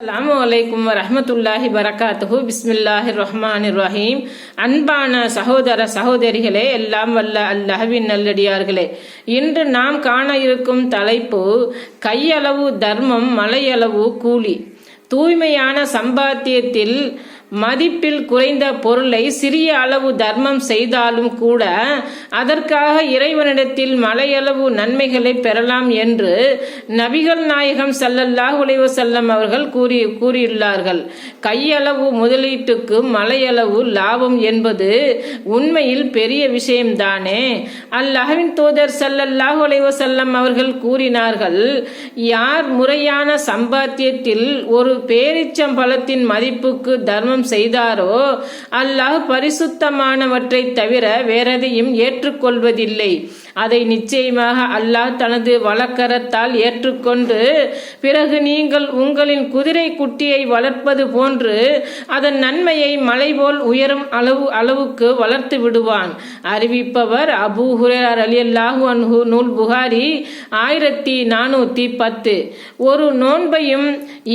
அஸ்ஸலாமு அலைக்கும் வரஹ்மத்துல்லாஹி பரகாத்துஹு. பிஸ்மில்லாஹிர் ரஹ்மானிர் ரஹீம். அன்பான சகோதர சகோதரிகளே, எல்லாம் வல்ல அல்லாஹ்வின் நல்லடியார்களே, இன்று நாம் காண இருக்கும் தலைப்பு கையளவு தர்மம் மலையளவு கூலி. தூய்மையான சம்பாத்தியத்தில் மதிப்பில் குறைந்த பொருளை சிறிய அளவு தர்மம் செய்தாலும் கூட அதற்காக இறைவனிடத்தில் மலையளவு நன்மைகளை பெறலாம் என்று நபிகள் நாயகம் ஸல்லல்லாஹு அலைஹி வஸல்லம் அவர்கள் கூறியுள்ளார்கள். கையளவு முதலீட்டுக்கு மலையளவு லாபம் என்பது உண்மையில் பெரிய விஷயம்தானே. அல்லாஹ்வின் தூதர் ஸல்லல்லாஹு அலைஹி வஸல்லம் அவர்கள் கூறினார்கள், யார் முறையான சம்பாத்தியத்தில் ஒரு பேரிச்சம்பழத்தின் மதிப்புக்கு தர்மம் செய்தாரோ அல்லாஹ் பரிசுத்தமானவற்றை தவிர வேறெதையும் ஏற்றுக்கொள்வதில்லை. அதை நிச்சயமாக அல்லாஹ் தனது வழக்கரத்தால் ஏற்றுக்கொண்டு பிறகு நீங்கள் உங்களின் குதிரை குட்டியை வளர்ப்பது போன்று அதன் நன்மையை மலை போல் உயரும் அளவுக்கு வளர்த்து விடுவான். அறிவிப்பவர் அபூ ஹுரைரா ரலியல்லாஹு அன்ஹு, நூல் புகாரி 1410. ஒரு நோன்பையும்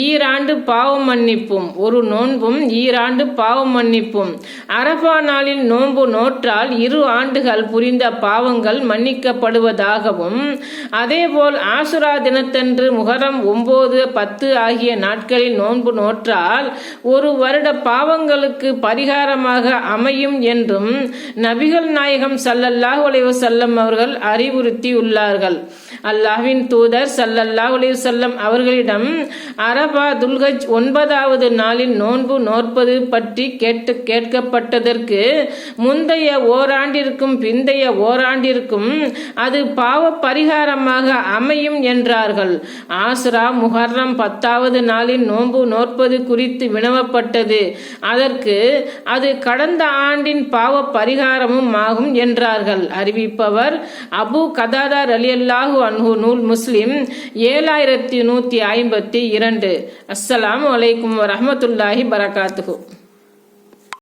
ஈராண்டு பாவம் மன்னிப்பும். ஒரு நோன்பும் ஈராண்டு பாவம் மன்னிப்பும். அரபா நாளில் நோன்பு நோற்றால் 2 ஆண்டுகள் புரிந்த பாவங்கள் மன்னிக்கப்படுவதாகவும், அதேபோல் ஆசுரா தினத்தன்று முஹர்ரம் 9, 10 ஆகிய நாட்களில் நோன்பு நோற்றால் 1 வருட பாவங்களுக்கு பரிகாரமாக அமையும் என்றும் நபிகள் நாயகம் ஸல்லல்லாஹு அலைஹி வஸல்லம் அவர்கள் அறிவுறுத்தியுள்ளார்கள். அல்லாஹ்வின் தூதர் ஸல்லல்லாஹு அலைஹி வஸல்லம் அவர்களிடம் அரபா துல்ஹஜ் 9வது நாளில் நோன்பு நோற்பது பற்றி கேட்கப்பட்டதற்கு முந்தைய ஓராண்டிற்கும் பிந்தைய ஓராண்டிற்கும் அது பாவ பரிகாரமாக அமையும் என்றார்கள். ஆசுரா முஹர்ரம் 10வது நாளில் நோன்பு நோற்பது குறித்து வினவப்பட்டது. அதற்கு அது கடந்த ஆண்டின் பாவ பரிகாரமும் ஆகும் என்றார்கள். அறிவிப்பவர் அபூ கதாதா ரலியல்லாஹு அன்ஹு, நூல் முஸ்லிம் 7152. அஸ்ஸலாமு அலைக்கும் வரஹ்மத்துல்லாஹி பரகாத்துஹு.